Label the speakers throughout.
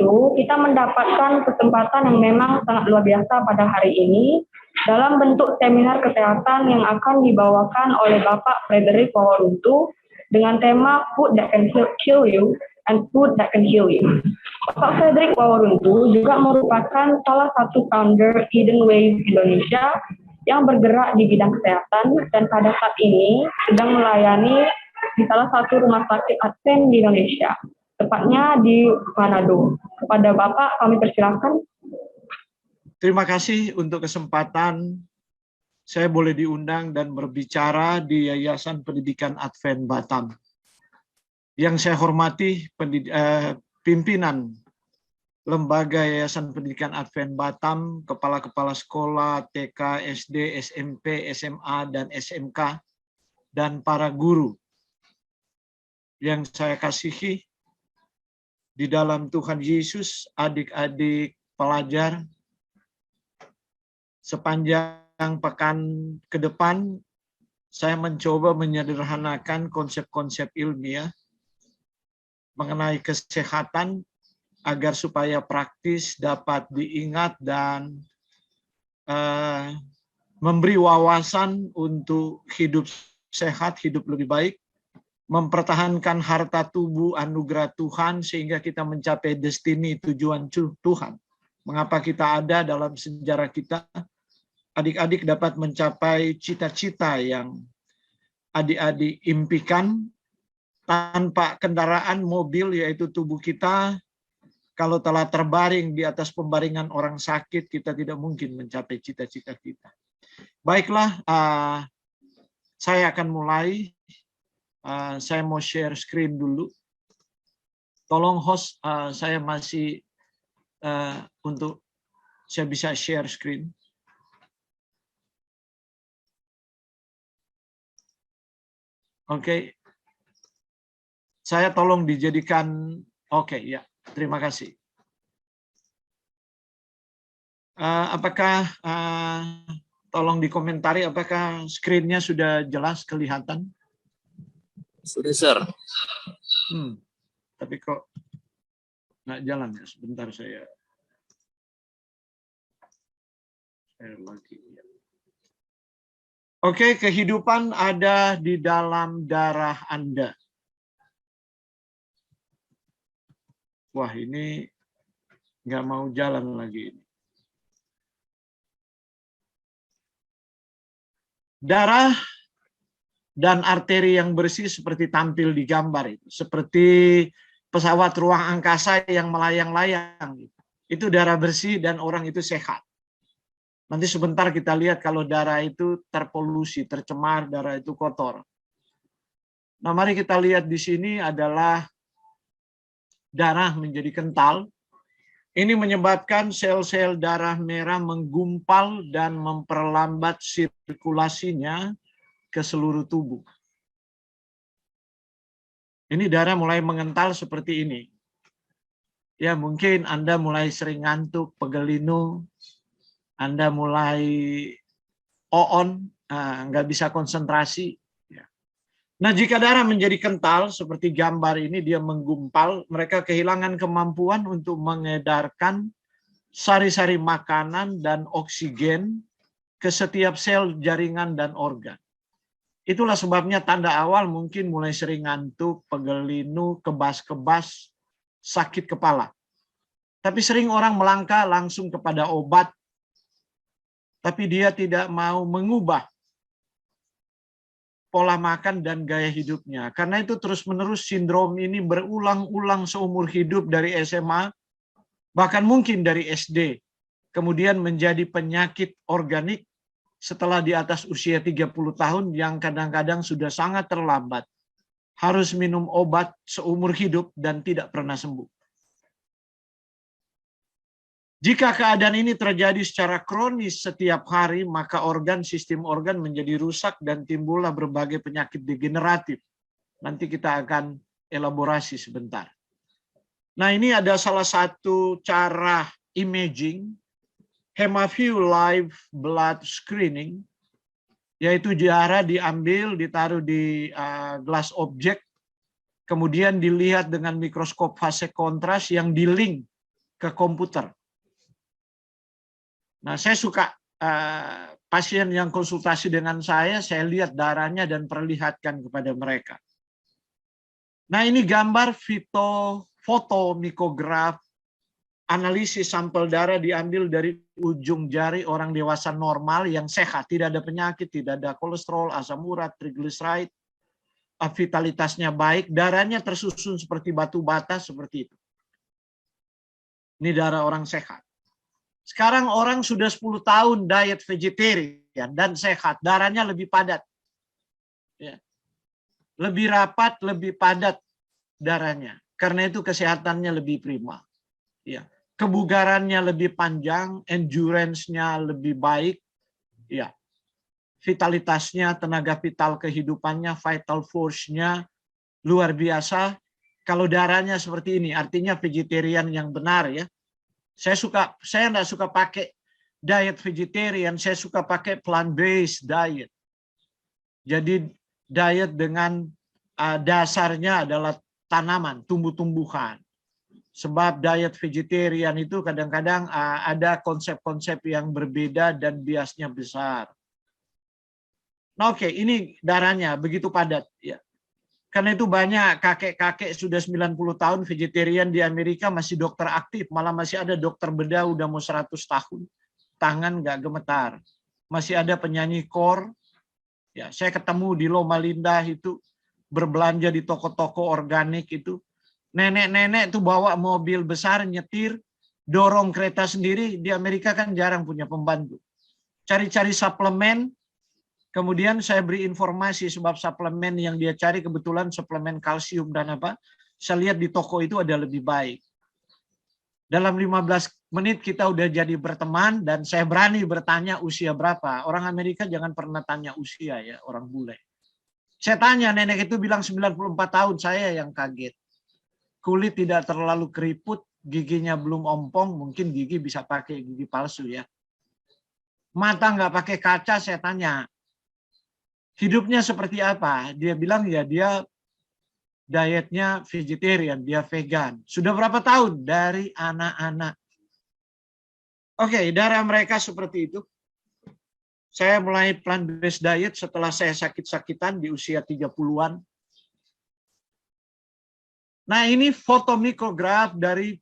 Speaker 1: itu, kita mendapatkan kesempatan yang memang sangat luar biasa pada hari ini dalam bentuk seminar kesehatan yang akan dibawakan oleh Bapak Frederick Waworuntu dengan tema Food That Can Kill You and Food That Can Heal You. Bapak Frederick Waworuntu juga merupakan salah satu founder Eden Wave Indonesia yang bergerak di bidang kesehatan dan pada saat ini sedang melayani di salah satu rumah sakit Advent di Indonesia, tepatnya di Manado. Kepada Bapak kami persilakan.
Speaker 2: Terima kasih untuk kesempatan saya boleh diundang dan berbicara di Yayasan Pendidikan Advent Batam. Yang saya hormati pimpinan Lembaga Yayasan Pendidikan Advent Batam, kepala-kepala sekolah, TK, SD, SMP, SMA, dan SMK, dan para guru yang saya kasihi di dalam Tuhan Yesus, adik-adik pelajar. Sepanjang pekan ke depan, saya mencoba menyederhanakan konsep-konsep ilmiah mengenai kesehatan agar supaya praktis dapat diingat dan memberi wawasan untuk hidup sehat, hidup lebih baik, mempertahankan harta tubuh anugerah Tuhan sehingga kita mencapai destiny tujuan Tuhan. Mengapa kita ada dalam sejarah kita, adik-adik dapat mencapai cita-cita yang adik-adik impikan tanpa kendaraan mobil yaitu tubuh kita. Kalau telah terbaring di atas pembaringan orang sakit, kita tidak mungkin mencapai cita-cita kita. Baiklah, saya akan mulai. Saya mau share screen dulu. Tolong host, saya masih untuk saya bisa share screen. Oke. Saya tolong dijadikan, oke, ya. Terima kasih. Apakah tolong dikomentari apakah screen-nya sudah jelas kelihatan?
Speaker 3: Sudah, Sir.
Speaker 2: Tapi kok nggak jalan ya? Sebentar saya lagi. Oke, kehidupan ada di dalam darah Anda. Wah, ini nggak mau jalan lagi. Darah dan arteri yang bersih seperti tampil di gambar itu. Seperti pesawat ruang angkasa yang melayang-layang. Itu darah bersih dan orang itu sehat. Nanti sebentar kita lihat kalau darah itu terpolusi, tercemar, darah itu kotor. Nah, mari kita lihat di sini adalah darah menjadi kental. Ini menyebabkan sel-sel darah merah menggumpal dan memperlambat sirkulasinya ke seluruh tubuh. Ini darah mulai mengental seperti ini. Ya, mungkin Anda mulai sering ngantuk, pegelinu, Anda mulai nggak bisa konsentrasi. Nah, jika darah menjadi kental, seperti gambar ini, dia menggumpal, mereka kehilangan kemampuan untuk mengedarkan sari-sari makanan dan oksigen ke setiap sel, jaringan, dan organ. Itulah sebabnya tanda awal mungkin mulai sering ngantuk, pegelinu, kebas-kebas, sakit kepala. Tapi sering orang melangkah langsung kepada obat, tapi dia tidak mau mengubah pola makan dan gaya hidupnya. Karena itu terus-menerus sindrom ini berulang-ulang seumur hidup dari SMA, bahkan mungkin dari SD, kemudian menjadi penyakit organik setelah di atas usia 30 tahun yang kadang-kadang sudah sangat terlambat. Harus minum obat seumur hidup dan tidak pernah sembuh. Jika keadaan ini terjadi secara kronis setiap hari, maka sistem organ menjadi rusak dan timbullah berbagai penyakit degeneratif. Nanti kita akan elaborasi sebentar. Nah, ini ada salah satu cara imaging, HemaView Live Blood Screening, yaitu darah diambil, ditaruh di glass object, kemudian dilihat dengan mikroskop fase kontras yang di-link ke komputer. Nah, saya suka pasien yang konsultasi dengan saya lihat darahnya dan perlihatkan kepada mereka. Nah, ini gambar foto mikograf, analisis sampel darah diambil dari ujung jari orang dewasa normal yang sehat, tidak ada penyakit, tidak ada kolesterol, asam urat, triglyceride, vitalitasnya baik, darahnya tersusun seperti batu bata seperti itu. Ini darah orang sehat. Sekarang orang sudah 10 tahun diet vegetarian dan sehat, darahnya lebih padat. Ya. Lebih rapat, lebih padat darahnya. Karena itu kesehatannya lebih prima. Ya. Kebugarannya lebih panjang, endurance-nya lebih baik. Ya. Vitalitasnya, tenaga vital kehidupannya, vital force-nya luar biasa. Kalau darahnya seperti ini, artinya vegetarian yang benar ya. Saya enggak suka pakai diet vegetarian, saya suka pakai plant-based diet. Jadi diet dengan dasarnya adalah tanaman, tumbuh-tumbuhan. Sebab diet vegetarian itu kadang-kadang ada konsep-konsep yang berbeda dan biasnya besar. Nah, oke, ini darahnya begitu padat ya. Karena itu banyak kakek-kakek sudah 90 tahun vegetarian di Amerika masih dokter aktif. Malah masih ada dokter bedah udah mau 100 tahun. Tangan nggak gemetar. Masih ada penyanyi core. Ya, saya ketemu di Loma Linda itu berbelanja di toko-toko organik itu. Nenek-nenek tuh bawa mobil besar nyetir, dorong kereta sendiri. Di Amerika kan jarang punya pembantu. Cari-cari suplemen. Kemudian saya beri informasi sebab suplemen yang dia cari kebetulan suplemen kalsium dan apa. Saya lihat di toko itu ada lebih baik. Dalam 15 menit kita udah jadi berteman dan saya berani bertanya usia berapa. Orang Amerika jangan pernah tanya usia ya, orang bule. Saya tanya, nenek itu bilang 94 tahun, saya yang kaget. Kulit tidak terlalu keriput, giginya belum ompong, mungkin gigi bisa pakai gigi palsu ya. Mata nggak pakai kaca, saya tanya. Hidupnya seperti apa? Dia bilang ya dia dietnya vegetarian, dia vegan. Sudah berapa tahun? Dari anak-anak. Oke, darah mereka seperti itu. Saya mulai plant-based diet setelah saya sakit-sakitan di usia 30-an. Nah, ini foto mikrograf dari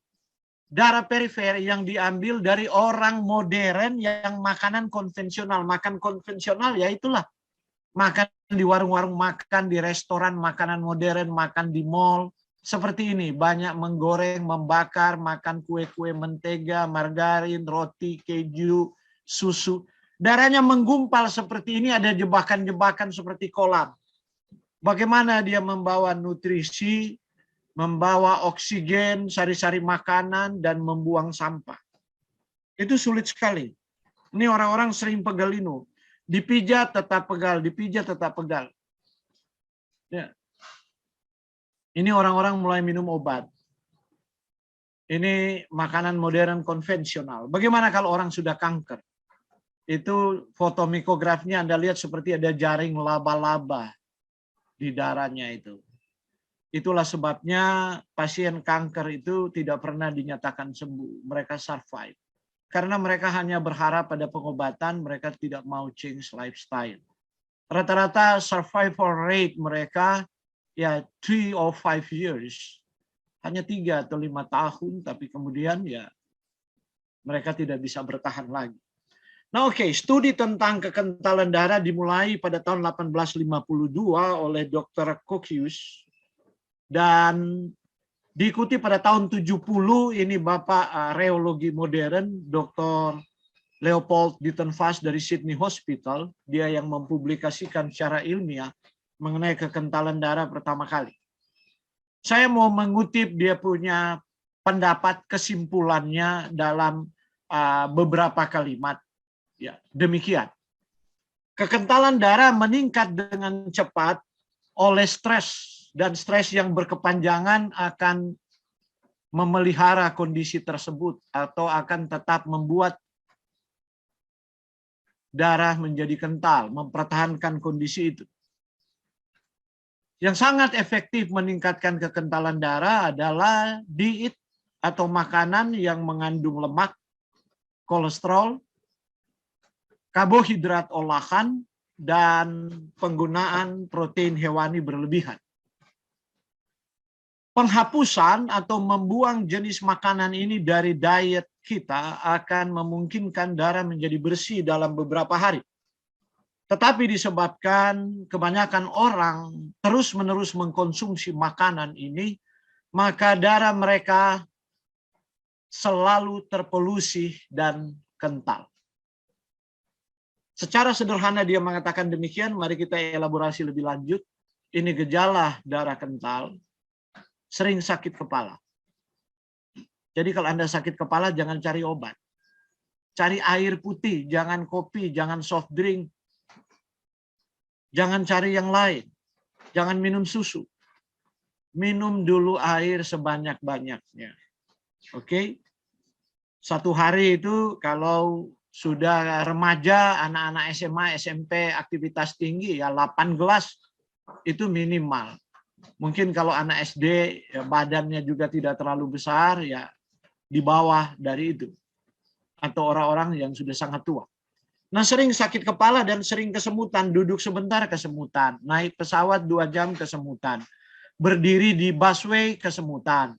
Speaker 2: darah perifer yang diambil dari orang modern yang makanan konvensional. Makan konvensional ya itulah. Makan di warung-warung makan, di restoran, makanan modern, makan di mall. Seperti ini, banyak menggoreng, membakar, makan kue-kue mentega, margarin, roti, keju, susu. Darahnya menggumpal seperti ini, ada jebakan-jebakan seperti kolam. Bagaimana dia membawa nutrisi, membawa oksigen, sari-sari makanan, dan membuang sampah. Itu sulit sekali. Ini orang-orang sering pegal linu. Dipijat tetap pegal, dipijat tetap pegal. Ya. Ini orang-orang mulai minum obat. Ini makanan modern konvensional. Bagaimana kalau orang sudah kanker? Itu foto mikografnya Anda lihat seperti ada jaring laba-laba di darahnya itu. Itulah sebabnya pasien kanker itu tidak pernah dinyatakan sembuh. Mereka survive. Karena mereka hanya berharap pada pengobatan, mereka tidak mau change lifestyle. Rata-rata survival rate mereka ya 3 or 5 years. Hanya 3 atau 5 tahun, tapi kemudian ya mereka tidak bisa bertahan lagi. Nah oke, studi tentang kekentalan darah dimulai pada tahun 1852 oleh Dr. Kokius dan diikuti pada tahun 70 ini Bapak reologi modern Dr. Leopold Dittenfass dari Sydney Hospital, dia yang mempublikasikan secara ilmiah mengenai kekentalan darah pertama kali. Saya mau mengutip dia punya pendapat kesimpulannya dalam beberapa kalimat. Ya, demikian. Kekentalan darah meningkat dengan cepat oleh stres dan stres yang berkepanjangan akan memelihara kondisi tersebut atau akan tetap membuat darah menjadi kental, mempertahankan kondisi itu. Yang sangat efektif meningkatkan kekentalan darah adalah diet atau makanan yang mengandung lemak, kolesterol, karbohidrat olahan, dan penggunaan protein hewani berlebihan. Penghapusan atau membuang jenis makanan ini dari diet kita akan memungkinkan darah menjadi bersih dalam beberapa hari. Tetapi disebabkan kebanyakan orang terus-menerus mengkonsumsi makanan ini, maka darah mereka selalu terpolusi dan kental. Secara sederhana dia mengatakan demikian, mari kita elaborasi lebih lanjut. Ini gejala darah kental, sering sakit kepala. Jadi kalau Anda sakit kepala jangan cari obat. Cari air putih, jangan kopi, jangan soft drink. Jangan cari yang lain. Jangan minum susu. Minum dulu air sebanyak-banyaknya. Oke? Satu hari itu kalau sudah remaja, anak-anak SMA, SMP, aktivitas tinggi, ya 8 gelas itu minimal. Mungkin kalau anak SD, ya badannya juga tidak terlalu besar, ya di bawah dari itu. Atau orang-orang yang sudah sangat tua. Nah, sering sakit kepala dan sering kesemutan. Duduk sebentar kesemutan. Naik pesawat 2 jam kesemutan. Berdiri di busway kesemutan.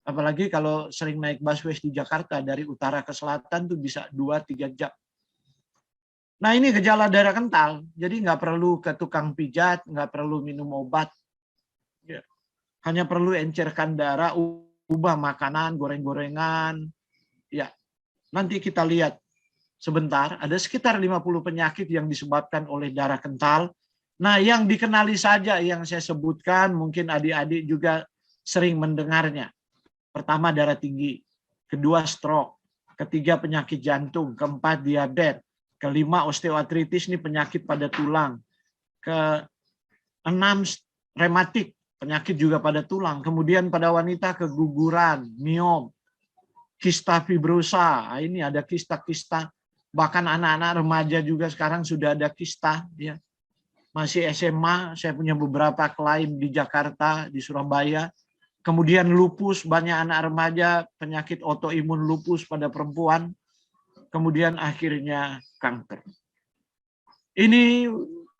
Speaker 2: Apalagi kalau sering naik busway di Jakarta dari utara ke selatan tuh bisa 2-3 jam. Nah, ini gejala darah kental. Jadi nggak perlu ke tukang pijat, nggak perlu minum obat. Ya. Hanya perlu encerkan darah, ubah makanan, goreng-gorengan. Ya. Nanti kita lihat sebentar, ada sekitar 50 penyakit yang disebabkan oleh darah kental. Nah, yang dikenali saja yang saya sebutkan, mungkin adik-adik juga sering mendengarnya. Pertama, darah tinggi. Kedua, stroke. Ketiga, penyakit jantung. Keempat, diabetes. Kelima, osteoartritis, ini penyakit pada tulang. Keenam, rematik, penyakit juga pada tulang. Kemudian pada wanita, keguguran, miom, kista fibrosa. Ini ada kista-kista. Bahkan anak-anak remaja juga sekarang sudah ada kista. Ya. Masih SMA, saya punya beberapa klien di Jakarta, di Surabaya. Kemudian lupus, banyak anak remaja penyakit autoimun lupus pada perempuan. Kemudian akhirnya kanker. Ini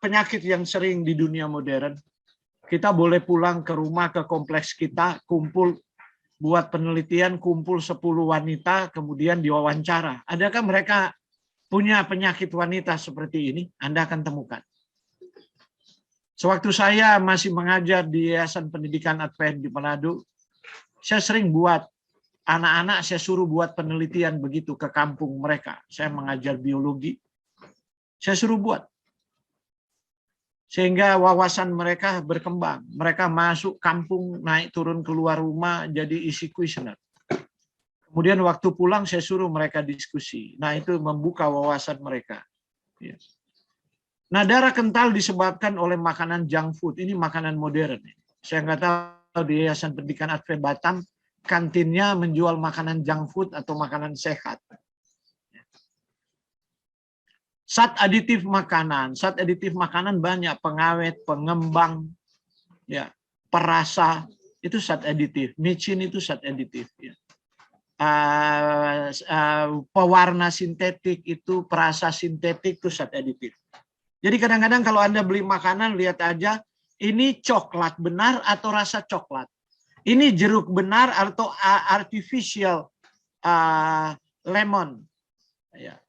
Speaker 2: penyakit yang sering di dunia modern. Kita boleh pulang ke rumah, ke kompleks kita, kumpul, buat penelitian, kumpul 10 wanita, kemudian diwawancara. Adakah mereka punya penyakit wanita seperti ini? Anda akan temukan. Sewaktu saya masih mengajar di Yayasan Pendidikan Advent di Manado, saya sering buat anak-anak, saya suruh buat penelitian begitu ke kampung mereka. Saya mengajar biologi, saya suruh buat. Sehingga wawasan mereka berkembang. Mereka masuk kampung, naik turun keluar rumah, jadi isi kuesioner. Kemudian waktu pulang saya suruh mereka diskusi. Nah, itu membuka wawasan mereka. Ya. Nah, darah kental disebabkan oleh makanan junk food. Ini makanan modern. Saya nggak tahu di Yayasan Pendidikan Advent Batam, kantinnya menjual makanan junk food atau makanan sehat. Zat aditif makanan. Zat aditif makanan banyak. Pengawet, pengembang, ya, perasa, itu zat aditif. Micin itu zat aditif. Ya. Pewarna sintetik itu, perasa sintetik itu zat aditif. Jadi kadang-kadang kalau Anda beli makanan, lihat aja, ini coklat benar atau rasa coklat. Ini jeruk benar atau artificial lemon. Ya.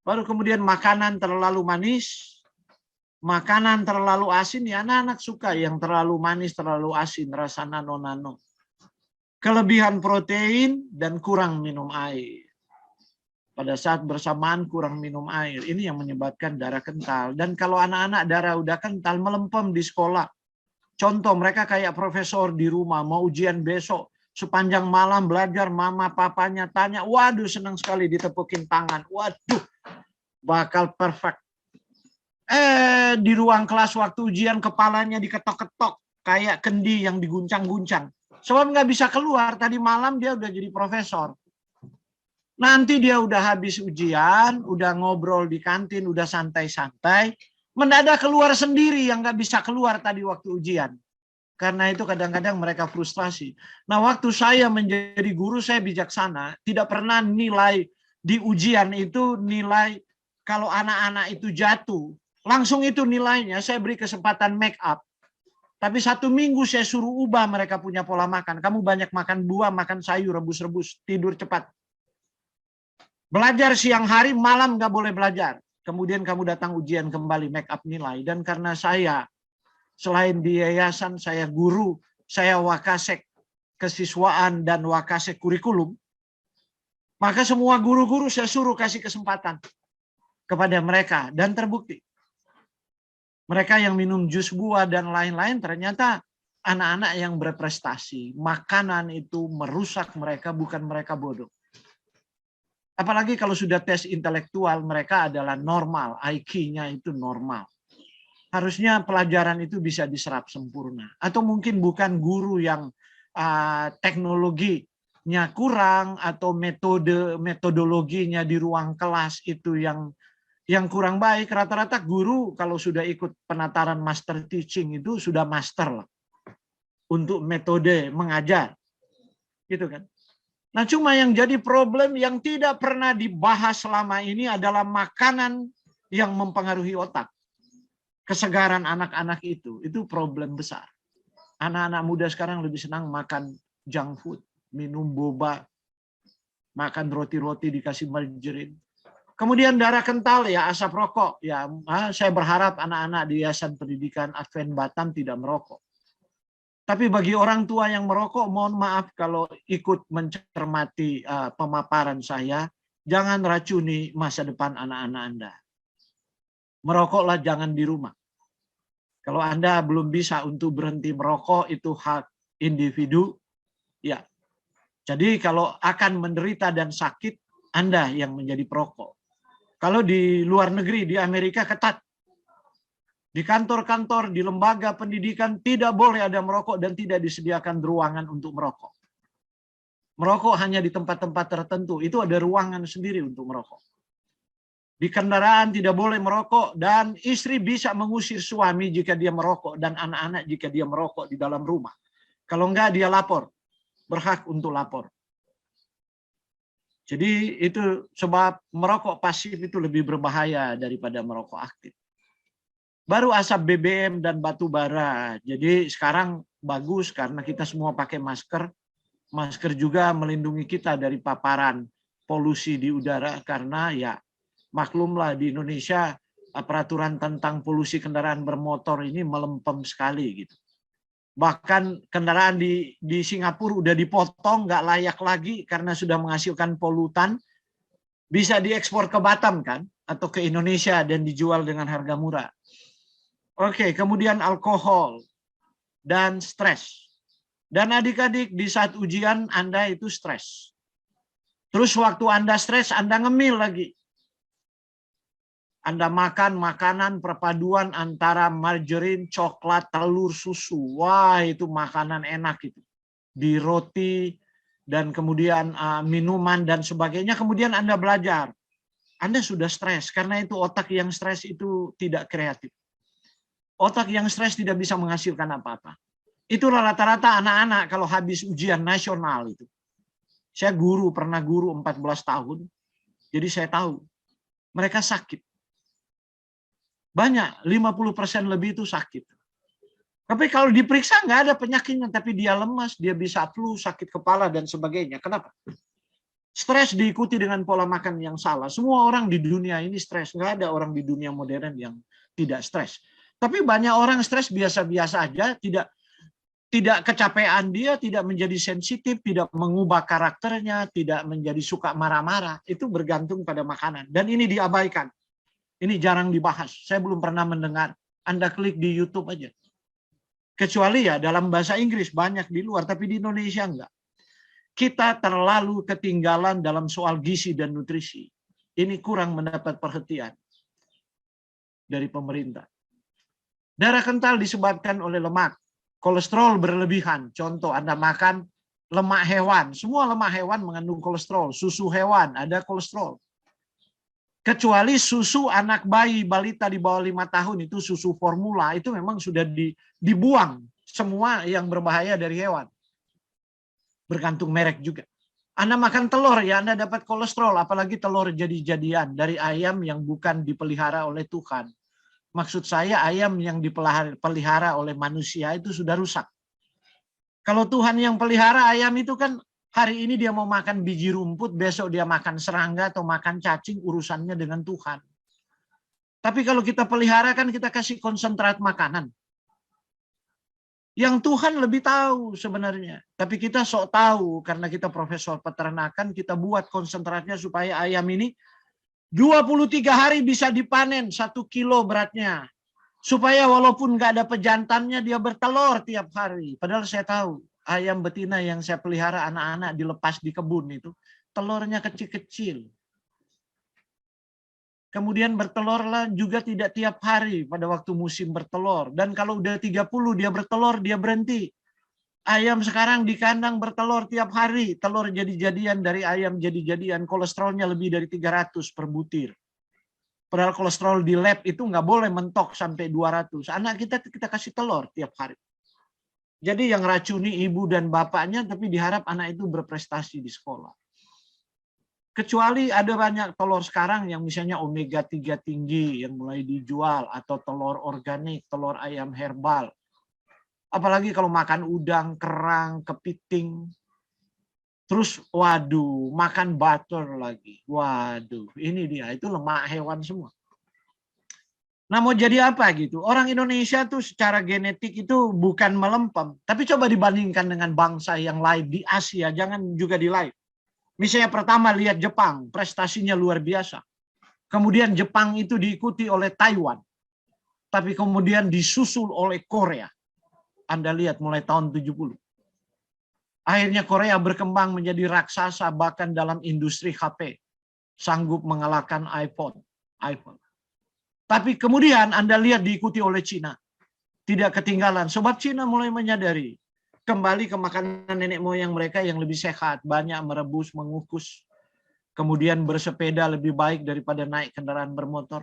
Speaker 2: Baru kemudian makanan terlalu manis, makanan terlalu asin, ya anak-anak suka yang terlalu manis, terlalu asin, rasa nano-nano. Kelebihan protein dan kurang minum air. Pada saat bersamaan kurang minum air. Ini yang menyebabkan darah kental. Dan kalau anak-anak darah udah kental, melempem di sekolah. Contoh, mereka kayak profesor di rumah, mau ujian besok. Sepanjang malam belajar, mama papanya tanya, waduh senang sekali ditepukin tangan. Waduh, bakal perfect. Di ruang kelas waktu ujian kepalanya diketok-ketok. Kayak kendi yang diguncang-guncang. Sebab nggak bisa keluar, tadi malam dia udah jadi profesor. Nanti dia udah habis ujian, udah ngobrol di kantin, udah santai-santai, mendadak keluar sendiri yang nggak bisa keluar tadi waktu ujian. Karena itu kadang-kadang mereka frustrasi. Nah, waktu saya menjadi guru, saya bijaksana. Tidak pernah nilai di ujian itu nilai kalau anak-anak itu jatuh. Langsung itu nilainya, saya beri kesempatan make up. Tapi 1 minggu saya suruh ubah mereka punya pola makan. Kamu banyak makan buah, makan sayur, rebus-rebus, tidur cepat. Belajar siang hari, malam nggak boleh belajar. Kemudian kamu datang ujian kembali, make up nilai. Dan karena saya, selain di yayasan, saya guru, saya wakasek kesiswaan dan wakasek kurikulum, maka semua guru-guru saya suruh kasih kesempatan kepada mereka. Dan terbukti. Mereka yang minum jus buah dan lain-lain ternyata anak-anak yang berprestasi. Makanan itu merusak mereka, bukan mereka bodoh. Apalagi kalau sudah tes intelektual, mereka adalah normal, IQ-nya itu normal. Harusnya pelajaran itu bisa diserap sempurna. Atau mungkin bukan guru yang teknologinya kurang atau metodologinya di ruang kelas itu yang kurang baik. Rata-rata guru kalau sudah ikut penataran master teaching itu sudah master lah untuk metode mengajar. Gitu kan. Nah, cuma yang jadi problem yang tidak pernah dibahas selama ini adalah makanan yang mempengaruhi otak. Kesegaran anak-anak itu problem besar. Anak-anak muda sekarang lebih senang makan junk food, minum boba, makan roti-roti dikasih margarin. Kemudian darah kental, ya asap rokok. Ya, saya berharap anak-anak di Yayasan Pendidikan Advent Batam tidak merokok. Tapi bagi orang tua yang merokok, mohon maaf kalau ikut mencermati pemaparan saya, jangan racuni masa depan anak-anak Anda. Merokoklah jangan di rumah. Kalau Anda belum bisa untuk berhenti merokok, itu hak individu. Ya. Jadi kalau akan menderita dan sakit, Anda yang menjadi perokok. Kalau di luar negeri, di Amerika ketat. Di kantor-kantor, di lembaga pendidikan tidak boleh ada merokok dan tidak disediakan ruangan untuk merokok. Merokok hanya di tempat-tempat tertentu, itu ada ruangan sendiri untuk merokok. Di kendaraan tidak boleh merokok dan istri bisa mengusir suami jika dia merokok dan anak-anak jika dia merokok di dalam rumah. Kalau enggak dia lapor, berhak untuk lapor. Jadi itu sebab merokok pasif itu lebih berbahaya daripada merokok aktif. Baru asap BBM dan batu bara. Jadi sekarang bagus karena kita semua pakai masker. Masker juga melindungi kita dari paparan polusi di udara karena ya maklumlah di Indonesia peraturan tentang polusi kendaraan bermotor ini melempem sekali gitu. Bahkan kendaraan di Singapura udah dipotong nggak layak lagi karena sudah menghasilkan polutan. Bisa diekspor ke Batam kan atau ke Indonesia dan dijual dengan harga murah. Oke, kemudian alkohol dan stres. Dan adik-adik di saat ujian Anda itu stres. Terus waktu Anda stres, Anda ngemil lagi. Anda makan makanan perpaduan antara margarin, coklat, telur, susu. Wah, itu makanan enak itu. Di roti dan kemudian minuman dan sebagainya. Kemudian Anda belajar. Anda sudah stres karena itu otak yang stres itu tidak kreatif. Otak yang stres tidak bisa menghasilkan apa-apa. Itulah rata-rata anak-anak kalau habis ujian nasional itu. Saya pernah guru 14 tahun. Jadi saya tahu. Mereka sakit. Banyak, 50% lebih itu sakit. Tapi kalau diperiksa nggak ada penyakitnya, tapi dia lemas, dia bisa flu, sakit kepala, dan sebagainya. Kenapa? Stres diikuti dengan pola makan yang salah. Semua orang di dunia ini stres. Nggak ada orang di dunia modern yang tidak stres. Tapi banyak orang stres biasa-biasa aja, tidak kecapean dia, tidak menjadi sensitif, tidak mengubah karakternya, tidak menjadi suka marah-marah. Itu bergantung pada makanan. Dan ini diabaikan. Ini jarang dibahas. Saya belum pernah mendengar. Anda klik di YouTube aja. Kecuali ya dalam bahasa Inggris banyak di luar, tapi di Indonesia enggak. Kita terlalu ketinggalan dalam soal gizi dan nutrisi. Ini kurang mendapat perhatian dari pemerintah. Darah kental disebabkan oleh lemak. Kolesterol berlebihan. Contoh, Anda makan lemak hewan. Semua lemak hewan mengandung kolesterol. Susu hewan ada kolesterol. Kecuali susu anak bayi, balita di bawah 5 tahun itu susu formula. Itu memang sudah dibuang semua yang berbahaya dari hewan. Bergantung merek juga. Anda makan telur ya, Anda dapat kolesterol, apalagi telur jadi-jadian dari ayam yang bukan dipelihara oleh Tuhan. Maksud saya ayam yang dipelihara oleh manusia itu sudah rusak. Kalau Tuhan yang pelihara ayam itu kan hari ini dia mau makan biji rumput, besok dia makan serangga atau makan cacing, urusannya dengan Tuhan. Tapi kalau kita pelihara kan kita kasih konsentrat makanan. Yang Tuhan lebih tahu sebenarnya. Tapi kita sok tahu karena kita profesor peternakan, kita buat konsentratnya supaya ayam ini 23 hari bisa dipanen 1 kilo beratnya. Supaya walaupun nggak ada pejantannya dia bertelur tiap hari. Padahal saya tahu ayam betina yang saya pelihara anak-anak dilepas di kebun itu telurnya kecil-kecil. Kemudian bertelurlah juga tidak tiap hari pada waktu musim bertelur. Dan kalau udah 30 dia bertelur, dia berhenti. Ayam sekarang di kandang bertelur tiap hari. Telur jadi-jadian dari ayam jadi-jadian. Kolesterolnya lebih dari 300 per butir. Padahal kolesterol di lab itu nggak boleh mentok sampai 200. Anak kita kasih telur tiap hari. Jadi yang racuni ibu dan bapaknya, tapi diharap anak itu berprestasi di sekolah. Kecuali ada banyak telur sekarang yang misalnya omega 3 tinggi yang mulai dijual, atau telur organik, telur ayam herbal. Apalagi kalau makan udang, kerang, kepiting. Terus waduh, makan butter lagi. Waduh, ini dia, itu lemak hewan semua. Nah mau jadi apa gitu? Orang Indonesia tuh secara genetik itu bukan melempem. Tapi coba dibandingkan dengan bangsa yang lain di Asia, jangan juga di lain. Misalnya pertama lihat Jepang, prestasinya luar biasa. Kemudian Jepang itu diikuti oleh Taiwan. Tapi kemudian disusul oleh Korea. Anda lihat mulai tahun 70. Akhirnya Korea berkembang menjadi raksasa bahkan dalam industri HP. Sanggup mengalahkan iPhone. Tapi kemudian Anda lihat diikuti oleh Cina. Tidak ketinggalan. Sebab Cina mulai menyadari. Kembali ke makanan nenek moyang mereka yang lebih sehat. Banyak merebus, mengukus. Kemudian bersepeda lebih baik daripada naik kendaraan bermotor.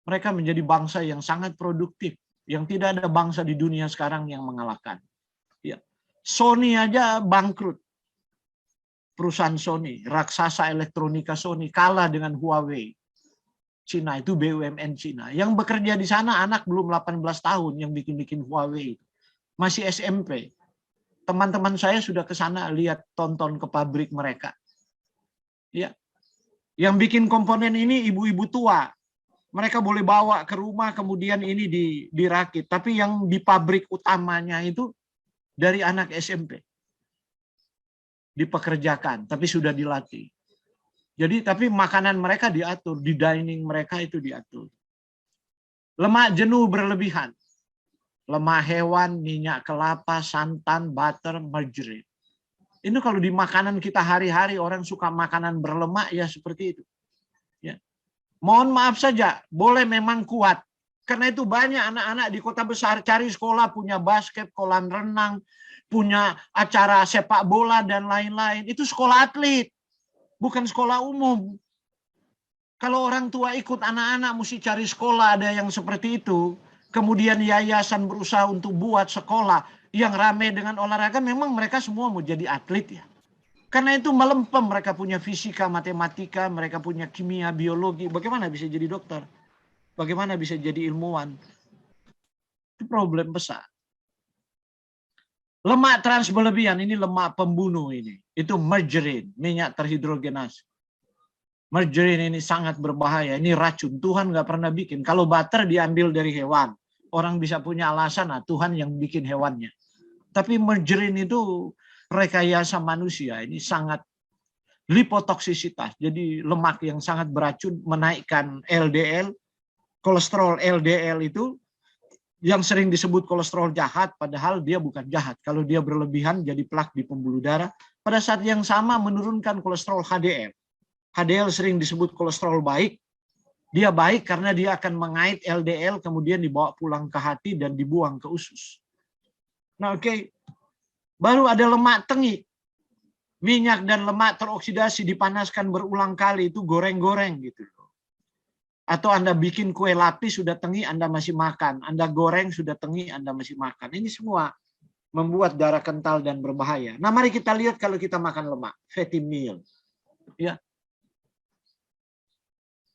Speaker 2: Mereka menjadi bangsa yang sangat produktif. Yang tidak ada bangsa di dunia sekarang yang mengalahkan. Ya. Sony aja bangkrut. Perusahaan Sony, raksasa elektronika Sony, kalah dengan Huawei. Cina itu BUMN Cina. Yang bekerja di sana anak belum 18 tahun yang bikin-bikin Huawei itu. Masih SMP. Teman-teman saya sudah ke sana lihat, tonton ke pabrik mereka. Ya. Yang bikin komponen ini ibu-ibu tua. Mereka boleh bawa ke rumah kemudian ini dirakit. Tapi yang di pabrik utamanya itu dari anak SMP. Dipekerjakan, tapi sudah dilatih. Jadi tapi makanan mereka diatur, di dining mereka itu diatur. Lemak jenuh berlebihan. Lemak hewan, minyak kelapa, santan, butter, margarine. Ini kalau di makanan kita hari-hari orang suka makanan berlemak ya seperti itu. Ya. Mohon maaf saja, boleh memang kuat. Karena itu banyak anak-anak di kota besar cari sekolah, punya basket, kolam renang, punya acara sepak bola dan lain-lain. Itu sekolah atlet, bukan sekolah umum. Kalau orang tua ikut anak-anak mesti cari sekolah ada yang seperti itu. Kemudian yayasan berusaha untuk buat sekolah yang ramai dengan olahraga, memang mereka semua mau jadi atlet ya. Karena itu melempem, mereka punya fisika, matematika, mereka punya kimia, biologi. Bagaimana bisa jadi dokter? Bagaimana bisa jadi ilmuwan? Itu problem besar. Lemak trans berlebihan, ini lemak pembunuh ini. Itu margarine, minyak terhidrogenase. Margarine ini sangat berbahaya, ini racun. Tuhan nggak pernah bikin. Kalau butter diambil dari hewan, orang bisa punya alasan, nah Tuhan yang bikin hewannya. Tapi margarine itu rekayasa manusia, ini sangat lipotoksisitas. Jadi lemak yang sangat beracun, menaikkan LDL, kolesterol LDL itu yang sering disebut kolesterol jahat, padahal dia bukan jahat. Kalau dia berlebihan jadi plak di pembuluh darah. Pada saat yang sama menurunkan kolesterol HDL. HDL sering disebut kolesterol baik. Dia baik karena dia akan mengait LDL, kemudian dibawa pulang ke hati dan dibuang ke usus. Nah oke. Baru ada lemak tengik. Minyak dan lemak teroksidasi dipanaskan berulang kali, itu goreng-goreng gitu. Atau Anda bikin kue lapis sudah tengi, Anda masih makan. Anda goreng sudah tengi, Anda masih makan. Ini semua membuat darah kental dan berbahaya. Nah, mari kita lihat kalau kita makan lemak, fatty meal. Ya.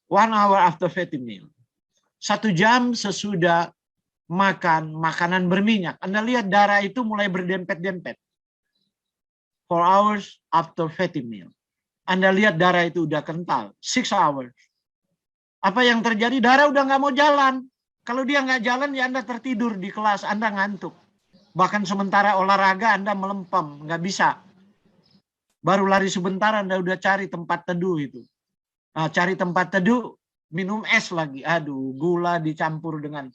Speaker 2: 1 hour after fatty meal. 1 jam sesudah makan makanan berminyak. Anda lihat darah itu mulai berdempet-dempet. 4 hours after fatty meal. Anda lihat darah itu udah kental. 6 hours. Apa yang terjadi? Darah udah nggak mau jalan. Kalau dia nggak jalan, ya Anda tertidur di kelas, Anda ngantuk. Bahkan sementara olahraga, Anda melempem, nggak bisa. Baru lari sebentar, Anda udah cari tempat teduh itu. Nah, cari tempat teduh, minum es lagi. Aduh, gula dicampur dengan...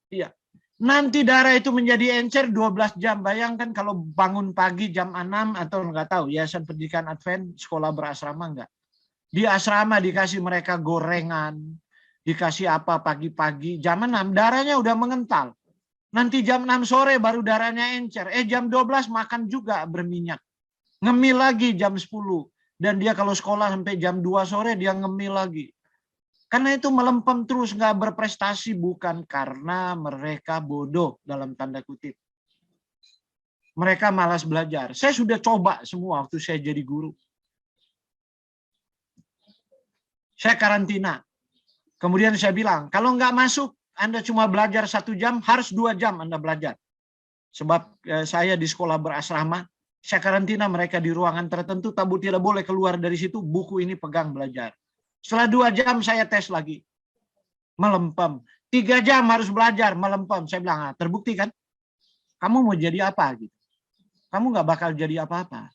Speaker 2: Iya. Nanti darah itu menjadi encer 12 jam. Bayangkan kalau bangun pagi jam 6 atau nggak tahu, Yayasan Pendidikan Advent, sekolah berasrama nggak? Di asrama dikasih mereka gorengan, dikasih apa pagi-pagi, jam 6 darahnya udah mengental. Nanti jam 6 sore baru darahnya encer. Jam 12 makan juga berminyak. Ngemil lagi jam 10. Dan dia kalau sekolah sampai jam 2 sore dia ngemil lagi. Karena itu melempem terus, nggak berprestasi, bukan karena mereka bodoh dalam tanda kutip. Mereka malas belajar. Saya sudah coba semua waktu saya jadi guru. Saya karantina. Kemudian saya bilang, kalau nggak masuk, Anda cuma belajar 1 jam, harus 2 jam Anda belajar. Sebab saya di sekolah berasrama, saya karantina mereka di ruangan tertentu, tabu tidak boleh keluar dari situ, buku ini pegang belajar. Setelah 2 jam saya tes lagi. Melempem. 3 jam harus belajar, melempem. Saya bilang, terbukti kan? Kamu mau jadi apa? Gitu. Kamu nggak bakal jadi apa-apa.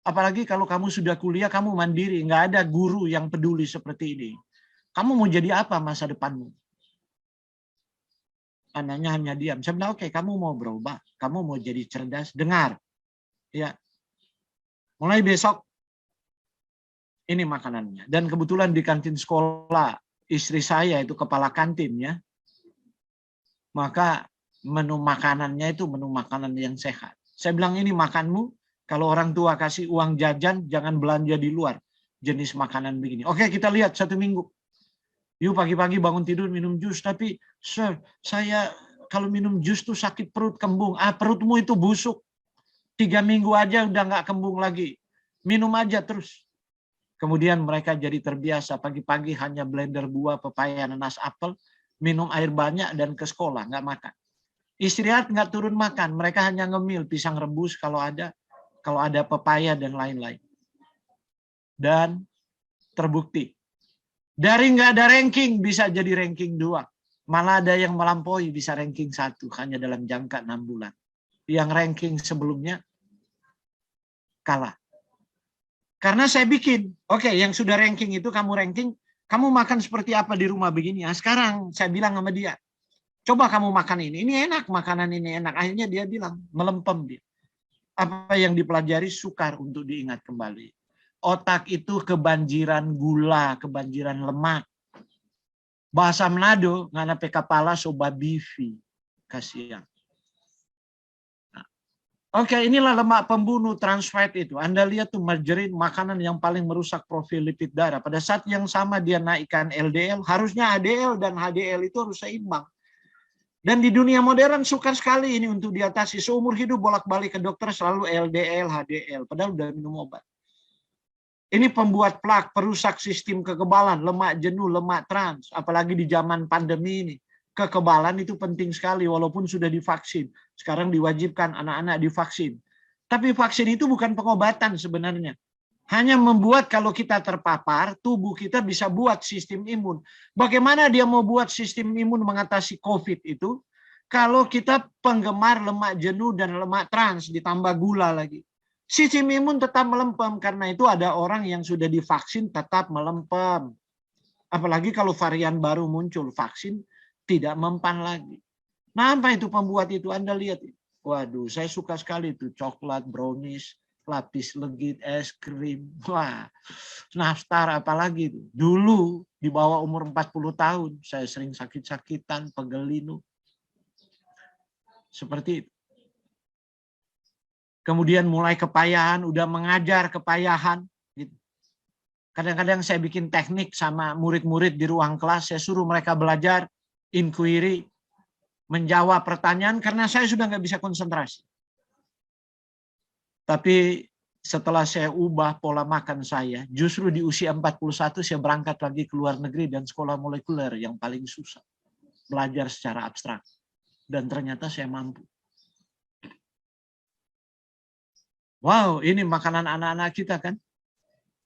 Speaker 2: Apalagi kalau kamu sudah kuliah, kamu mandiri. Nggak ada guru yang peduli seperti ini. Kamu mau jadi apa masa depanmu? Anaknya hanya diam. Saya bilang, oke, kamu mau berubah. Kamu mau jadi cerdas. Dengar. Ya. Mulai besok, ini makanannya. Dan kebetulan di kantin sekolah, istri saya itu kepala kantin, ya. Maka menu makanannya itu menu makanan yang sehat. Saya bilang, ini makanmu. Kalau orang tua kasih uang jajan, jangan belanja di luar. Jenis makanan begini. Oke, kita lihat 1 minggu. Yuk pagi-pagi bangun tidur minum jus. Tapi, sir, saya kalau minum jus tuh sakit perut, kembung. Perutmu itu busuk. 3 minggu aja udah nggak kembung lagi. Minum aja terus. Kemudian mereka jadi terbiasa. Pagi-pagi hanya blender buah, pepaya, nanas, apel. Minum air banyak dan ke sekolah, nggak makan. Istirahat nggak turun makan. Mereka hanya ngemil, pisang rebus kalau ada pepaya dan lain-lain. Dan terbukti. Dari nggak ada ranking bisa jadi ranking 2. Malah ada yang melampaui bisa ranking 1 hanya dalam jangka 6 bulan. Yang ranking sebelumnya kalah. Karena saya bikin, oke, yang sudah ranking itu kamu ranking, kamu makan seperti apa di rumah begini. Nah, sekarang saya bilang sama dia, coba kamu makan ini enak, makanan ini enak. Akhirnya dia bilang, melempem dia. Apa yang dipelajari sukar untuk diingat kembali. Otak itu kebanjiran gula, kebanjiran lemak. Bahasa Manado, ngana pe kepala soba bifi. Kasihan. Nah, oke, inilah lemak pembunuh trans fat itu. Anda lihat tuh margarin, makanan yang paling merusak profil lipid darah. Pada saat yang sama dia naikkan LDL, harusnya HDL dan HDL itu harus seimbang. Dan di dunia modern sukar sekali ini untuk diatasi. Seumur hidup bolak-balik ke dokter selalu LDL, HDL. Padahal udah minum obat. Ini pembuat plak, perusak sistem kekebalan, lemak jenuh, lemak trans. Apalagi di zaman pandemi ini. Kekebalan itu penting sekali walaupun sudah divaksin. Sekarang diwajibkan anak-anak divaksin. Tapi vaksin itu bukan pengobatan sebenarnya. Hanya membuat kalau kita terpapar, tubuh kita bisa buat sistem imun. Bagaimana dia mau buat sistem imun mengatasi COVID itu? Kalau kita penggemar lemak jenuh dan lemak trans, ditambah gula lagi. Sistem imun tetap melempem, karena itu ada orang yang sudah divaksin tetap melempem. Apalagi kalau varian baru muncul, vaksin tidak mempan lagi. Nah, apa itu pembuat itu? Anda lihat. Waduh, saya suka sekali itu. Coklat, brownies, lapis legit, es krim. Wah, nastar apalagi itu. Dulu di bawah umur 40 tahun, saya sering sakit-sakitan, pegel linu. Seperti itu. Kemudian mulai kepayahan, udah mengajar kepayahan. Gitu. Kadang-kadang saya bikin teknik sama murid-murid di ruang kelas, saya suruh mereka belajar, inquiry, menjawab pertanyaan, karena saya sudah nggak bisa konsentrasi. Tapi setelah saya ubah pola makan saya, justru di usia 41 saya berangkat lagi ke luar negeri dan sekolah molekuler yang paling susah. Belajar secara abstrak. Dan ternyata saya mampu. Wow, ini makanan anak-anak kita kan?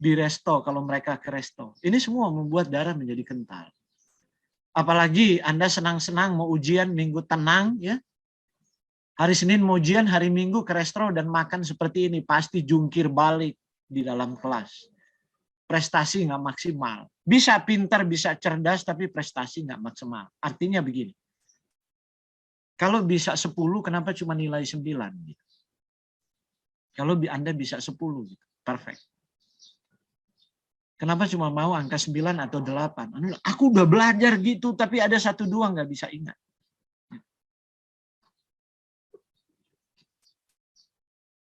Speaker 2: Di resto, kalau mereka ke resto. Ini semua membuat darah menjadi kental. Apalagi Anda senang-senang mau ujian minggu tenang, ya. Hari Senin mau ujian, hari Minggu ke resto dan makan seperti ini. Pasti jungkir balik di dalam kelas. Prestasi nggak maksimal. Bisa pintar, bisa cerdas, tapi prestasi nggak maksimal. Artinya begini. Kalau bisa 10, kenapa cuma nilai 9? Gitu. Kalau Anda bisa 10, gitu. Perfect. Kenapa cuma mau angka 9 atau 8? Aku udah belajar gitu, tapi ada 1, 2 nggak bisa ingat.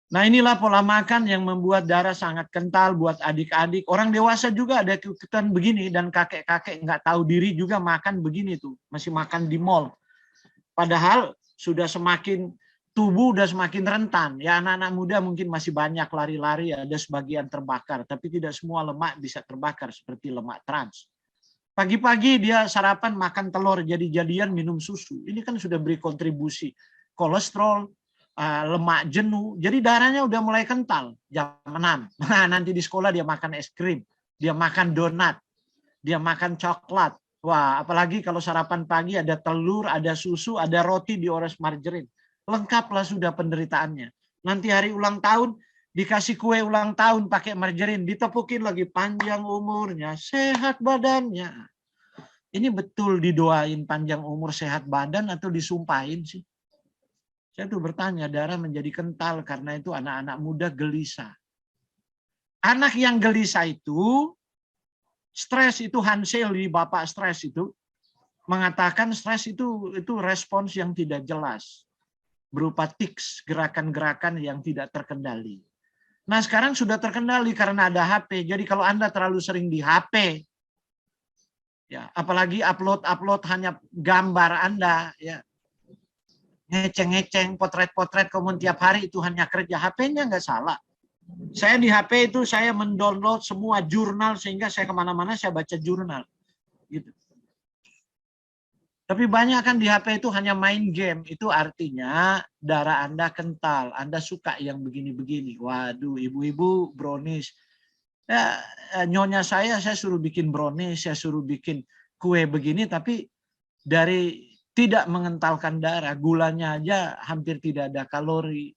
Speaker 2: Nah, inilah pola makan yang membuat darah sangat kental buat adik-adik. Orang dewasa juga ada ikutan begini, dan kakek-kakek nggak tahu diri juga makan begini tuh. Masih makan di mall. Padahal sudah semakin tubuh udah semakin rentan. Ya, anak-anak muda mungkin masih banyak lari-lari, ada sebagian terbakar, tapi tidak semua lemak bisa terbakar seperti lemak trans. Pagi-pagi dia sarapan makan telur jadi-jadian minum susu. Ini kan sudah beri kontribusi kolesterol, lemak jenuh. Jadi darahnya udah mulai kental jam 6. Nah, nanti di sekolah dia makan es krim, dia makan donat, dia makan coklat. Wah, apalagi kalau sarapan pagi ada telur, ada susu, ada roti diores margarin. Lengkaplah sudah penderitaannya. Nanti hari ulang tahun, dikasih kue ulang tahun pakai margarin, ditepukin lagi panjang umurnya, sehat badannya. Ini betul didoain panjang umur sehat badan atau disumpahin sih? Saya tuh bertanya, darah menjadi kental karena itu anak-anak muda gelisah. Anak yang gelisah itu, stres itu Hansel di Bapak Stres itu, mengatakan stres itu respons yang tidak jelas. Berupa tics, gerakan-gerakan yang tidak terkendali. Nah, sekarang sudah terkendali karena ada HP. Jadi kalau Anda terlalu sering di HP, ya, apalagi upload hanya gambar Anda, ya, ngeceng-ngeceng, potret-potret, kemudian tiap hari itu hanya kerja. HP-nya nggak salah. Saya di HP itu saya mendownload semua jurnal sehingga saya kemana-mana saya baca jurnal. Gitu. Tapi banyak kan di HP itu hanya main game. Itu artinya darah Anda kental. Anda suka yang begini-begini. Waduh, ibu-ibu brownies. Ya, nyonya saya suruh bikin brownies, saya suruh bikin kue begini, tapi dari tidak mengentalkan darah. Gulanya aja hampir tidak ada kalori.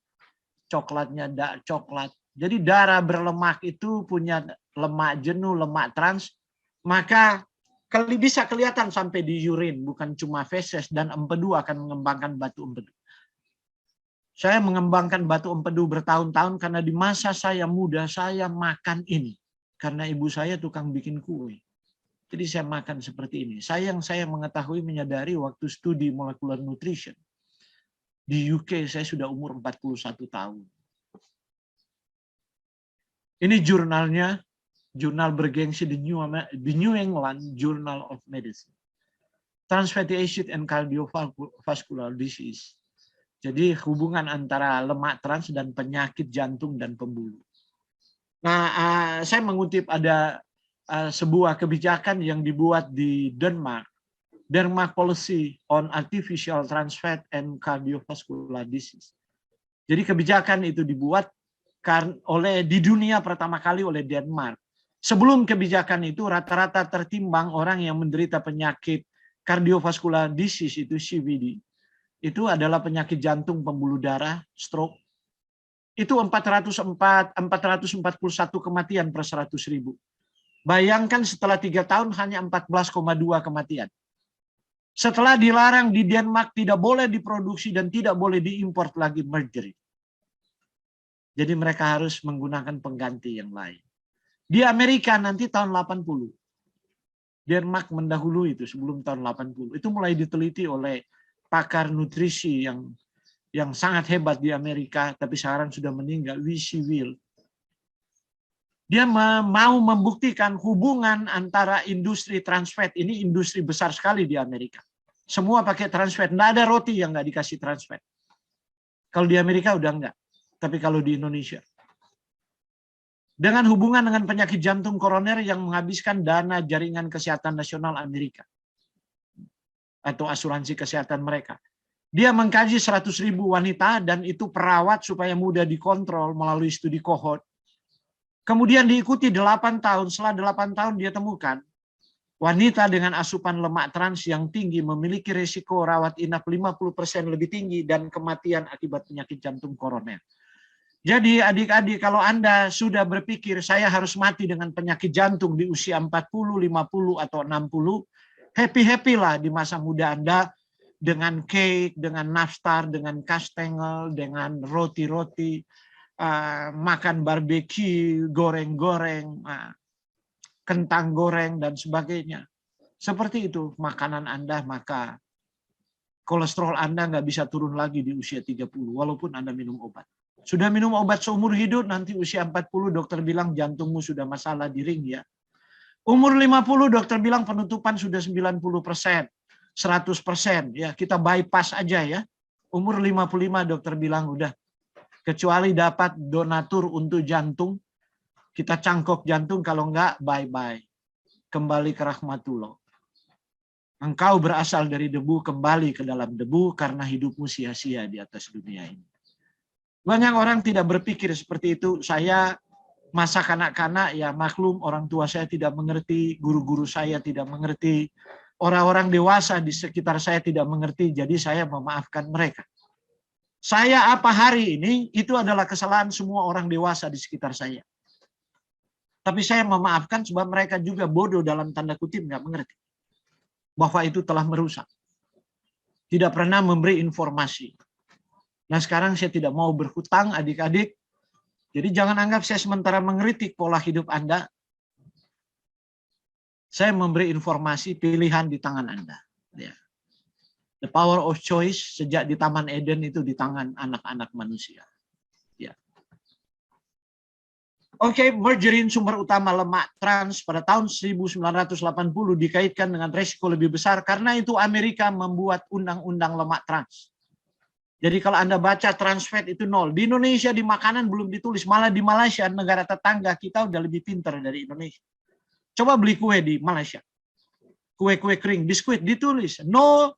Speaker 2: Coklatnya ada coklat. Jadi darah berlemak itu punya lemak jenuh, lemak trans. Maka bisa kelihatan sampai di urin, bukan cuma feses, dan empedu akan mengembangkan batu empedu. Saya mengembangkan batu empedu bertahun-tahun karena di masa saya muda saya makan ini. Karena ibu saya tukang bikin kue. Jadi saya makan seperti ini. Saya mengetahui, menyadari waktu studi molecular nutrition. Di UK saya sudah umur 41 tahun. Ini jurnalnya. Jurnal bergengsi The New England Journal of Medicine. Trans fatty acid and cardiovascular disease. Jadi hubungan antara lemak trans dan penyakit jantung dan pembuluh. Nah, saya mengutip ada sebuah kebijakan yang dibuat di Denmark. Denmark Policy on Artificial Trans Fat and Cardiovascular Disease. Jadi kebijakan itu dibuat di dunia pertama kali oleh Denmark. Sebelum kebijakan itu rata-rata tertimbang orang yang menderita penyakit cardiovascular disease itu CVD. Itu adalah penyakit jantung, pembuluh darah, stroke. Itu 441 kematian per 100.000. Bayangkan setelah 3 tahun hanya 14,2 kematian. Setelah dilarang di Denmark tidak boleh diproduksi dan tidak boleh diimpor lagi margarin. Jadi mereka harus menggunakan pengganti yang lain. Di Amerika nanti tahun 80. Denmark mendahului itu sebelum tahun 80. Itu mulai diteliti oleh pakar nutrisi yang sangat hebat di Amerika, tapi sekarang sudah meninggal, W.C. Will. Dia mau membuktikan hubungan antara industri trans fat, ini industri besar sekali di Amerika. Semua pakai trans fat, nggak ada roti yang nggak dikasih trans fat. Kalau di Amerika udah enggak, tapi kalau di Indonesia. Dengan hubungan dengan penyakit jantung koroner yang menghabiskan dana jaringan kesehatan nasional Amerika atau asuransi kesehatan mereka. Dia mengkaji 100.000 wanita dan itu perawat supaya mudah dikontrol melalui studi kohort. Kemudian diikuti 8 tahun, setelah 8 tahun dia temukan wanita dengan asupan lemak trans yang tinggi memiliki risiko rawat inap 50% lebih tinggi dan kematian akibat penyakit jantung koroner. Jadi adik-adik, kalau Anda sudah berpikir saya harus mati dengan penyakit jantung di usia 40, 50, atau 60, happy-happy lah di masa muda Anda dengan cake, dengan nastar, dengan kastengel, dengan roti-roti, makan barbecue, goreng-goreng, kentang goreng, dan sebagainya. Seperti itu makanan Anda, maka kolesterol Anda nggak bisa turun lagi di usia 30, walaupun Anda minum obat. Sudah minum obat seumur hidup, nanti usia 40 dokter bilang jantungmu sudah masalah di ring ya. Umur 50 dokter bilang penutupan sudah 90%, 100%. Ya, kita bypass aja ya. Umur 55 dokter bilang udah. Kecuali dapat donatur untuk jantung, kita cangkok jantung, kalau enggak bye-bye. Kembali ke rahmatullah. Engkau berasal dari debu, kembali ke dalam debu karena hidupmu sia-sia di atas dunia ini. Banyak orang tidak berpikir seperti itu. Saya masa kanak-kanak ya maklum, orang tua saya tidak mengerti, guru-guru saya tidak mengerti, orang-orang dewasa di sekitar saya tidak mengerti, jadi saya memaafkan mereka. Saya apa hari ini itu adalah kesalahan semua orang dewasa di sekitar saya. Tapi saya memaafkan sebab mereka juga bodoh dalam tanda kutip, nggak mengerti bahwa itu telah merusak. Tidak pernah memberi informasi. Nah sekarang saya tidak mau berhutang adik-adik. Jadi jangan anggap saya sementara mengkritik pola hidup Anda. Saya memberi informasi pilihan di tangan Anda. Ya. The power of choice sejak di Taman Eden itu di tangan anak-anak manusia. Ya. Oke, margarin sumber utama lemak trans pada tahun 1980 dikaitkan dengan resiko lebih besar karena itu Amerika membuat undang-undang lemak trans. Jadi kalau Anda baca trans fat itu 0. Di Indonesia di makanan belum ditulis, malah di Malaysia negara tetangga kita udah lebih pintar dari Indonesia. Coba beli kue di Malaysia. Kue-kue kering, biskuit ditulis no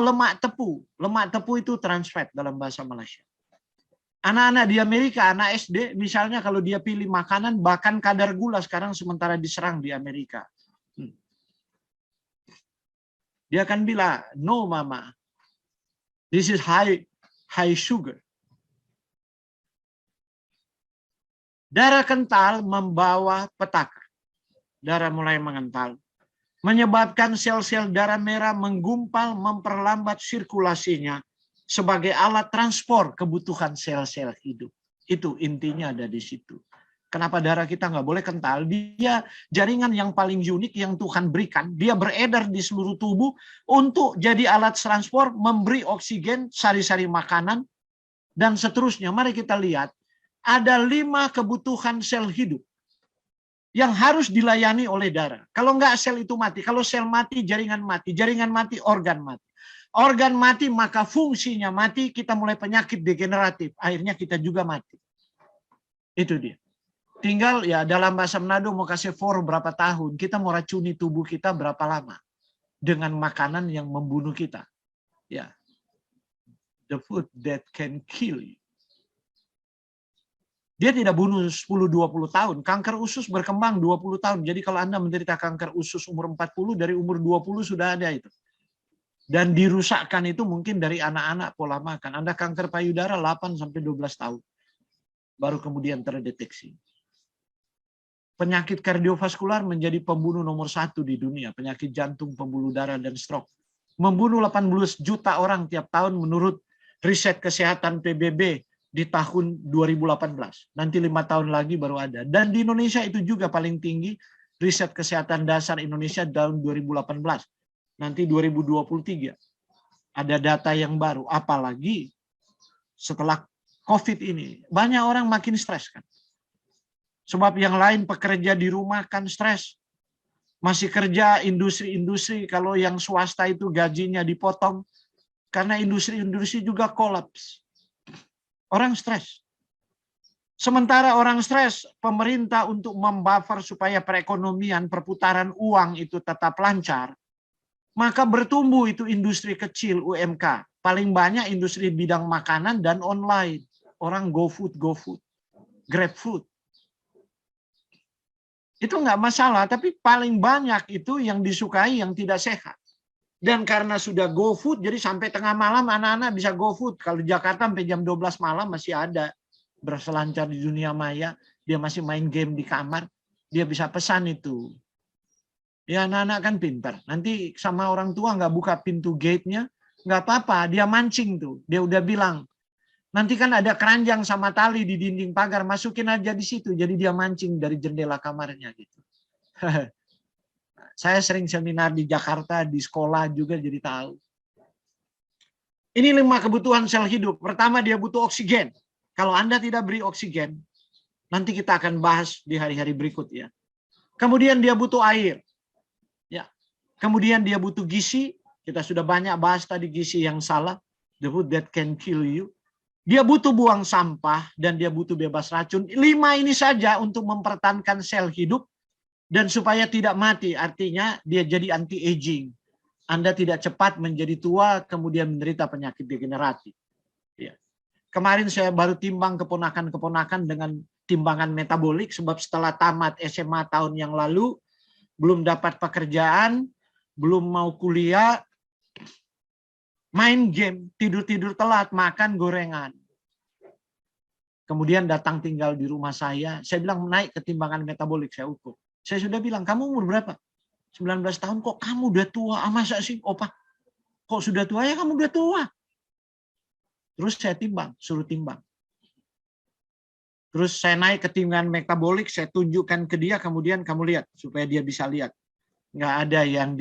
Speaker 2: lemak tepu. Lemak tepu itu trans fat dalam bahasa Malaysia. Anak-anak di Amerika, anak SD, misalnya kalau dia pilih makanan, bahkan kadar gula sekarang sementara diserang di Amerika. Dia akan bilang, no mama, this is high sugar. Darah kental membawa petaka. Darah mulai mengental. Menyebabkan sel-sel darah merah menggumpal, memperlambat sirkulasinya sebagai alat transport kebutuhan sel-sel hidup. Itu intinya ada di situ. Kenapa darah kita nggak boleh kental? Dia jaringan yang paling unik yang Tuhan berikan. Dia beredar di seluruh tubuh untuk jadi alat transport, memberi oksigen, sari-sari makanan, dan seterusnya. Mari kita lihat. Ada 5 kebutuhan sel hidup yang harus dilayani oleh darah. Kalau nggak sel itu mati. Kalau sel mati, jaringan mati. Jaringan mati, organ mati. Organ mati, maka fungsinya mati. Kita mulai penyakit degeneratif. Akhirnya kita juga mati. Itu dia. Tinggal ya dalam bahasa Manado mau kasih for berapa tahun. Kita mau racuni tubuh kita berapa lama. Dengan makanan yang membunuh kita. Ya. The food that can kill you. Dia tidak bunuh 10-20 tahun. Kanker usus berkembang 20 tahun. Jadi kalau Anda menderita kanker usus umur 40, dari umur 20 sudah ada itu. Dan dirusakkan itu mungkin dari anak-anak pola makan. Anda kanker payudara 8-12 tahun. Baru kemudian terdeteksi. Penyakit kardiovaskular menjadi pembunuh nomor 1 di dunia. Penyakit jantung, pembuluh darah, dan stroke. Membunuh 18 juta orang tiap tahun menurut riset kesehatan PBB di tahun 2018. Nanti 5 tahun lagi baru ada. Dan di Indonesia itu juga paling tinggi riset kesehatan dasar Indonesia tahun 2018. Nanti 2023. Ada data yang baru. Apalagi setelah COVID ini. Banyak orang makin stres kan. Sebab yang lain pekerja di rumah kan stres. Masih kerja industri-industri, kalau yang swasta itu gajinya dipotong. Karena industri-industri juga kolaps. Orang stres. Sementara orang stres, pemerintah untuk membuffer supaya perekonomian, perputaran uang itu tetap lancar, maka bertumbuh itu industri kecil UMK. Paling banyak industri bidang makanan dan online. Orang GoFood, GrabFood. Itu nggak masalah, tapi paling banyak itu yang disukai yang tidak sehat. Dan karena sudah GoFood, jadi sampai tengah malam anak-anak bisa GoFood. Kalau di Jakarta sampai jam 12 malam masih ada berselancar di dunia maya. Dia masih main game di kamar. Dia bisa pesan itu. Ya anak-anak kan pintar. Nanti sama orang tua nggak buka pintu gate-nya, nggak apa-apa. Dia mancing tuh. Dia udah bilang, nanti kan ada keranjang sama tali di dinding pagar, masukin aja di situ. Jadi dia mancing dari jendela kamarnya gitu. Saya sering seminar di Jakarta, di sekolah juga jadi tahu. Ini 5 kebutuhan sel hidup. Pertama, dia butuh oksigen. Kalau Anda tidak beri oksigen, nanti kita akan bahas di hari-hari berikut ya. Kemudian dia butuh air. Ya. Kemudian dia butuh gizi. Kita sudah banyak bahas tadi gizi yang salah. The food that can kill you. Dia butuh buang sampah dan dia butuh bebas racun. 5 ini saja untuk mempertahankan sel hidup dan supaya tidak mati. Artinya dia jadi anti-aging. Anda tidak cepat menjadi tua kemudian menderita penyakit degeneratif. Ya. Kemarin saya baru timbang keponakan-keponakan dengan timbangan metabolik sebab setelah tamat SMA tahun yang lalu belum dapat pekerjaan, belum mau kuliah, main game, tidur-tidur telat, makan gorengan. Kemudian datang tinggal di rumah saya bilang naik ketimbangan metabolik, saya ukur. Saya sudah bilang, kamu umur berapa? 19 tahun, kok kamu udah tua? Masa sih, opa? Kok sudah tua? Ya kamu udah tua. Terus saya timbang, suruh timbang. Terus saya naik ketimbangan metabolik, saya tunjukkan ke dia, kemudian kamu lihat, supaya dia bisa lihat. Nggak ada yang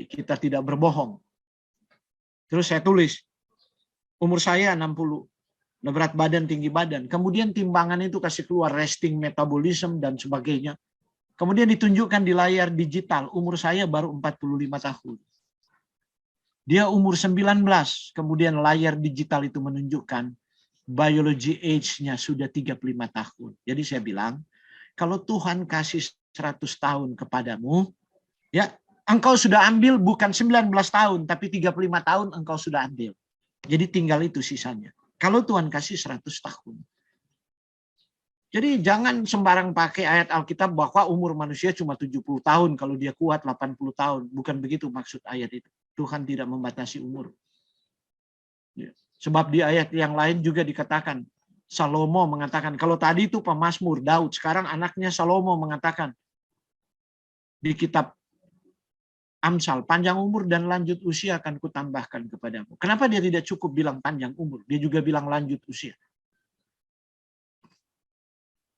Speaker 2: kita tidak berbohong. Terus saya tulis, umur saya 60, berat badan, tinggi badan. Kemudian timbangan itu kasih keluar resting metabolism dan sebagainya. Kemudian ditunjukkan di layar digital, umur saya baru 45 tahun. Dia umur 19, kemudian layar digital itu menunjukkan biology age-nya sudah 35 tahun. Jadi saya bilang, kalau Tuhan kasih 100 tahun kepadamu, ya engkau sudah ambil bukan 19 tahun, tapi 35 tahun engkau sudah ambil. Jadi tinggal itu sisanya. Kalau Tuhan kasih 100 tahun. Jadi jangan sembarang pakai ayat Alkitab bahwa umur manusia cuma 70 tahun, kalau dia kuat 80 tahun. Bukan begitu maksud ayat itu. Tuhan tidak membatasi umur. Sebab di ayat yang lain juga dikatakan, Salomo mengatakan, kalau tadi itu pemazmur Daud, sekarang anaknya Salomo mengatakan di kitab Amsal, panjang umur dan lanjut usia akan kutambahkan kepadamu. Kenapa dia tidak cukup bilang panjang umur? Dia juga bilang lanjut usia.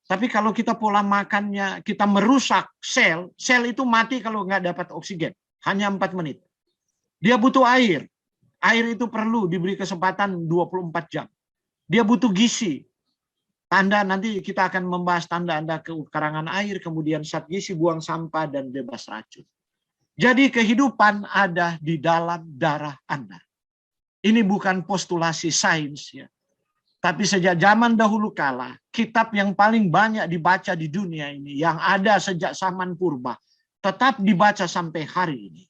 Speaker 2: Tapi kalau kita pola makannya, kita merusak sel itu mati kalau nggak dapat oksigen. Hanya 4 menit. Dia butuh air. Air itu perlu diberi kesempatan 24 jam. Dia butuh gizi. Tanda, nanti kita akan membahas tanda-tanda kekurangan air, kemudian zat gizi, buang sampah, dan bebas racun. Jadi kehidupan ada di dalam darah Anda. Ini bukan postulasi sains ya. Tapi sejak zaman dahulu kala, kitab yang paling banyak dibaca di dunia ini, yang ada sejak zaman purba, tetap dibaca sampai hari ini.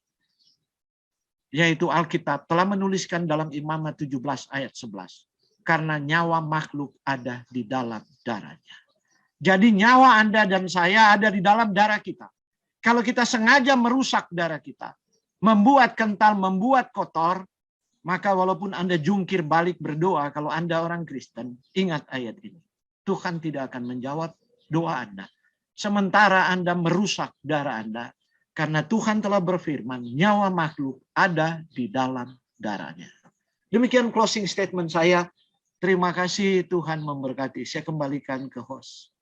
Speaker 2: Yaitu Alkitab telah menuliskan dalam Imamat 17 ayat 11. Karena nyawa makhluk ada di dalam darahnya. Jadi nyawa Anda dan saya ada di dalam darah kita. Kalau kita sengaja merusak darah kita, membuat kental, membuat kotor, maka walaupun Anda jungkir balik berdoa, kalau Anda orang Kristen, ingat ayat ini. Tuhan tidak akan menjawab doa Anda. Sementara Anda merusak darah Anda, karena Tuhan telah berfirman, nyawa makhluk ada di dalam darahnya. Demikian closing statement saya. Terima kasih, Tuhan memberkati. Saya kembalikan ke host.